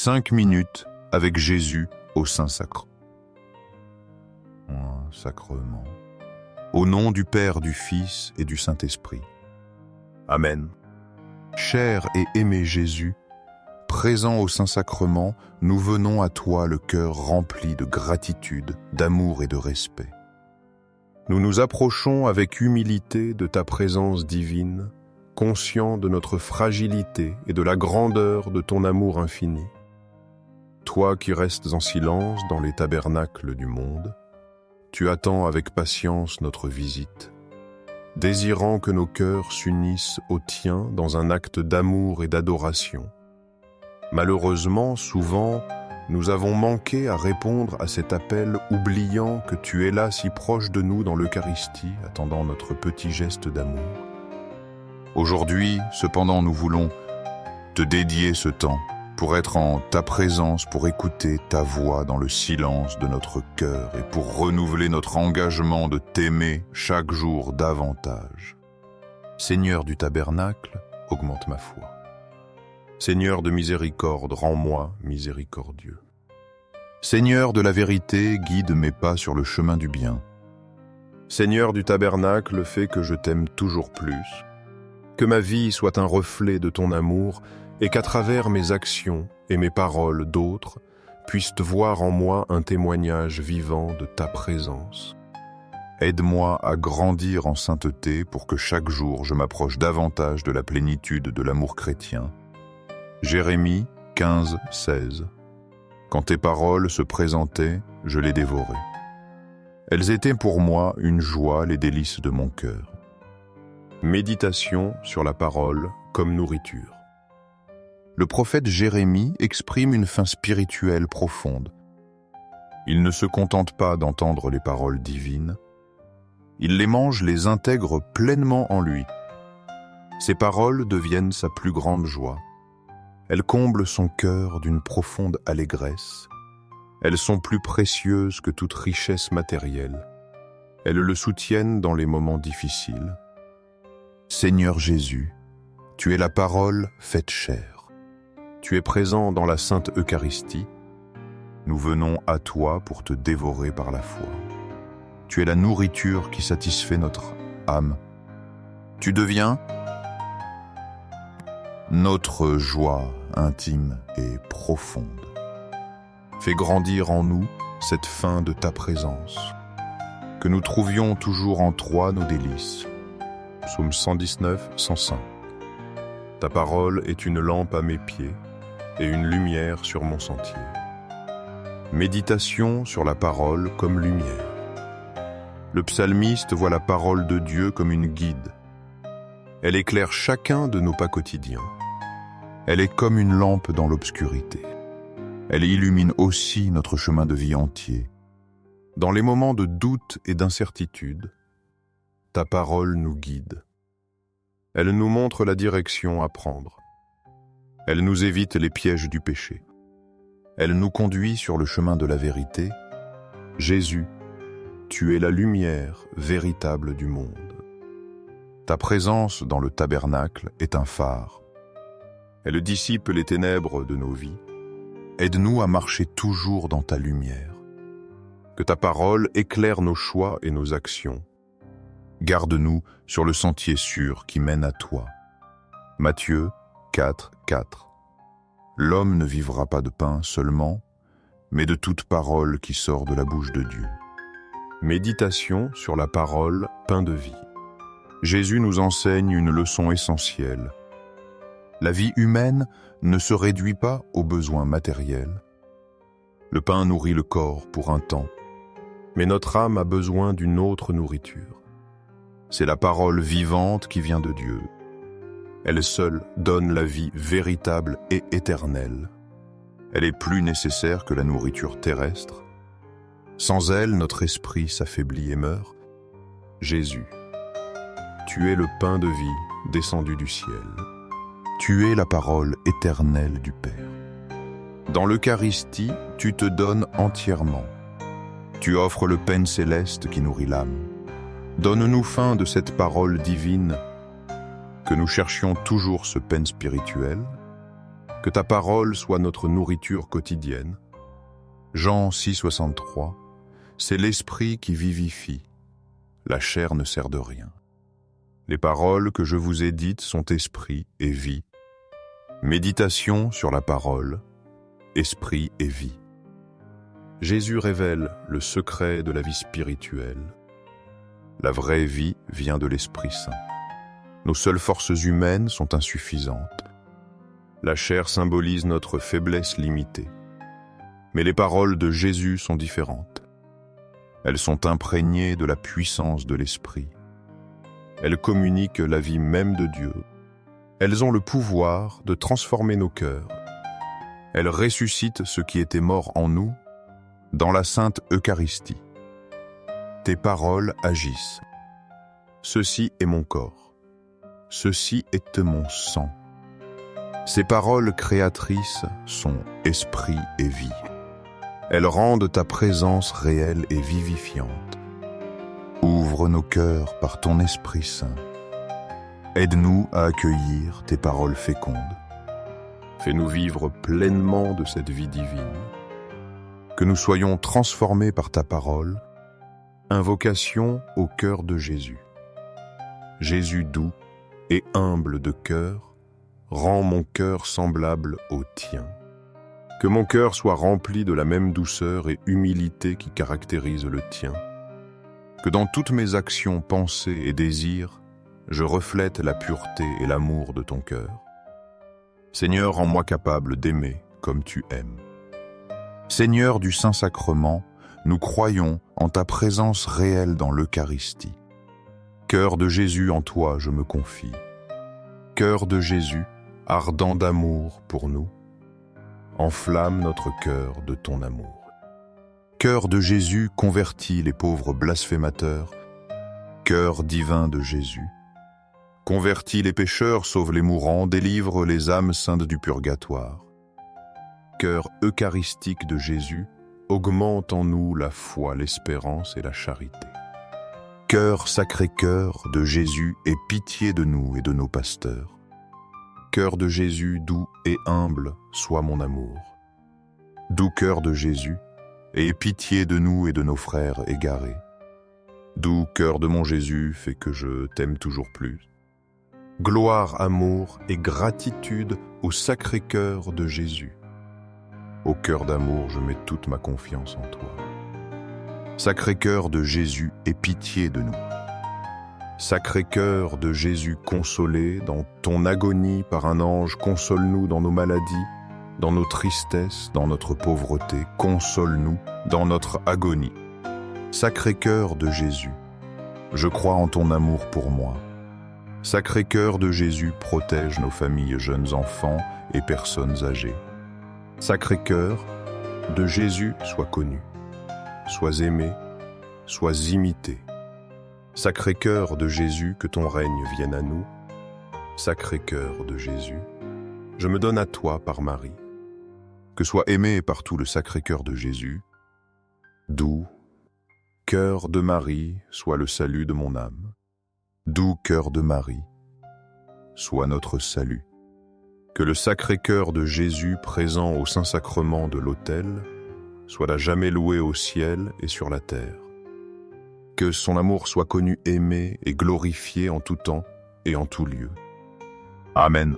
5 minutes avec Jésus au Saint-Sacre. Sacrement. Au nom du Père, du Fils et du Saint-Esprit. Amen. Cher et aimé Jésus, présent au Saint-Sacrement, nous venons à toi le cœur rempli de gratitude, d'amour et de respect. Nous nous approchons avec humilité de ta présence divine, conscients de notre fragilité et de la grandeur de ton amour infini. Toi qui restes en silence dans les tabernacles du monde, tu attends avec patience notre visite, désirant que nos cœurs s'unissent aux tiens dans un acte d'amour et d'adoration. Malheureusement, souvent, nous avons manqué à répondre à cet appel, oubliant que tu es là si proche de nous dans l'Eucharistie, attendant notre petit geste d'amour. Aujourd'hui, cependant, nous voulons te dédier ce temps pour être en ta présence, pour écouter ta voix dans le silence de notre cœur et pour renouveler notre engagement de t'aimer chaque jour davantage. Seigneur du tabernacle, augmente ma foi. Seigneur de miséricorde, rends-moi miséricordieux. Seigneur de la vérité, guide mes pas sur le chemin du bien. Seigneur du tabernacle, fais que je t'aime toujours plus, que ma vie soit un reflet de ton amour et qu'à travers mes actions et mes paroles d'autres puissent voir en moi un témoignage vivant de ta présence. Aide-moi à grandir en sainteté pour que chaque jour je m'approche davantage de la plénitude de l'amour chrétien. Jérémie 15, 16. Quand tes paroles se présentaient, je les dévorais. Elles étaient pour moi une joie, les délices de mon cœur. Méditation sur la parole comme nourriture. Le prophète Jérémie exprime une faim spirituelle profonde. Il ne se contente pas d'entendre les paroles divines, il les mange, les intègre pleinement en lui. Ces paroles deviennent sa plus grande joie. Elles comblent son cœur d'une profonde allégresse. Elles sont plus précieuses que toute richesse matérielle. Elles le soutiennent dans les moments difficiles. Seigneur Jésus, tu es la parole faite chair. Tu es présent dans la Sainte Eucharistie. Nous venons à toi pour te dévorer par la foi. Tu es la nourriture qui satisfait notre âme. Tu deviens notre joie intime et profonde. Fais grandir en nous cette faim de ta présence. Que nous trouvions toujours en toi nos délices. Psaume 119, 105. Ta parole est une lampe à mes pieds et une lumière sur mon sentier. Méditation sur la parole comme lumière. Le psalmiste voit la parole de Dieu comme une guide. Elle éclaire chacun de nos pas quotidiens. Elle est comme une lampe dans l'obscurité. Elle illumine aussi notre chemin de vie entier. Dans les moments de doute et d'incertitude, ta parole nous guide. Elle nous montre la direction à prendre. Elle nous évite les pièges du péché. Elle nous conduit sur le chemin de la vérité. Jésus, tu es la lumière véritable du monde. Ta présence dans le tabernacle est un phare. Elle dissipe les ténèbres de nos vies. Aide-nous à marcher toujours dans ta lumière. Que ta parole éclaire nos choix et nos actions. Garde-nous sur le sentier sûr qui mène à toi. Matthieu 4, 4. L'homme ne vivra pas de pain seulement, mais de toute parole qui sort de la bouche de Dieu. Méditation sur la parole, pain de vie. Jésus nous enseigne une leçon essentielle. La vie humaine ne se réduit pas aux besoins matériels. Le pain nourrit le corps pour un temps, mais notre âme a besoin d'une autre nourriture. C'est la parole vivante qui vient de Dieu. Elle seule donne la vie véritable et éternelle. Elle est plus nécessaire que la nourriture terrestre. Sans elle, notre esprit s'affaiblit et meurt. Jésus, tu es le pain de vie descendu du ciel. Tu es la parole éternelle du Père. Dans l'Eucharistie, tu te donnes entièrement. Tu offres le pain céleste qui nourrit l'âme. Donne-nous faim de cette parole divine, que nous cherchions toujours ce pain spirituel, Que ta parole soit notre nourriture quotidienne. Jean 6,63. C'est l'esprit qui vivifie. La chair ne sert de rien. Les paroles que je vous ai dites sont esprit et vie. Méditation sur la parole, esprit et vie. Jésus révèle le secret de la vie spirituelle. La vraie vie vient de l'Esprit Saint. Nos seules forces humaines sont insuffisantes. La chair symbolise notre faiblesse limitée. Mais les paroles de Jésus sont différentes. Elles sont imprégnées de la puissance de l'Esprit. Elles communiquent la vie même de Dieu. Elles ont le pouvoir de transformer nos cœurs. Elles ressuscitent ce qui était mort en nous dans la Sainte Eucharistie. Tes paroles agissent. Ceci est mon corps. Ceci est mon sang. Ces paroles créatrices sont esprit et vie. Elles rendent ta présence réelle et vivifiante. Ouvre nos cœurs par ton Esprit Saint. Aide-nous à accueillir tes paroles fécondes. Fais-nous vivre pleinement de cette vie divine. Que nous soyons transformés par ta parole. Invocation au cœur de Jésus. Jésus doux et humble de cœur, rends mon cœur semblable au tien. Que mon cœur soit rempli de la même douceur et humilité qui caractérise le tien. Que dans toutes mes actions, pensées et désirs, je reflète la pureté et l'amour de ton cœur. Seigneur, rends-moi capable d'aimer comme tu aimes. Seigneur du Saint-Sacrement, nous croyons en ta présence réelle dans l'Eucharistie. Cœur de Jésus, en toi je me confie. Cœur de Jésus, ardent d'amour pour nous, enflamme notre cœur de ton amour. Cœur de Jésus, convertis les pauvres blasphémateurs. Cœur divin de Jésus, convertis les pécheurs, sauve les mourants, délivre les âmes saintes du purgatoire. Cœur eucharistique de Jésus, augmente en nous la foi, l'espérance et la charité. Cœur Sacré-Cœur de Jésus, aie pitié de nous et de nos pasteurs. Cœur de Jésus, doux et humble, sois mon amour. Doux cœur de Jésus, aie pitié de nous et de nos frères égarés. Doux cœur de mon Jésus, fais que je t'aime toujours plus. Gloire, amour et gratitude au Sacré-Cœur de Jésus. Au cœur d'amour, je mets toute ma confiance en toi. Sacré-Cœur de Jésus, aie pitié de nous. Sacré-Cœur de Jésus consolé, dans ton agonie par un ange, console-nous dans nos maladies, dans nos tristesses, dans notre pauvreté, console-nous dans notre agonie. Sacré-Cœur de Jésus, je crois en ton amour pour moi. Sacré-Cœur de Jésus, protège nos familles, jeunes enfants et personnes âgées. Sacré-Cœur de Jésus, sois connu, sois aimé, sois imité. Sacré-Cœur de Jésus, que ton règne vienne à nous. Sacré-Cœur de Jésus, je me donne à toi par Marie. Que soit aimé partout le Sacré-Cœur de Jésus. Doux cœur de Marie, sois le salut de mon âme. Doux cœur de Marie, sois notre salut. Que le Sacré-Cœur de Jésus, présent au Saint-Sacrement de l'autel, soit à jamais loué au ciel et sur la terre. Que son amour soit connu, aimé et glorifié en tout temps et en tout lieu. Amen.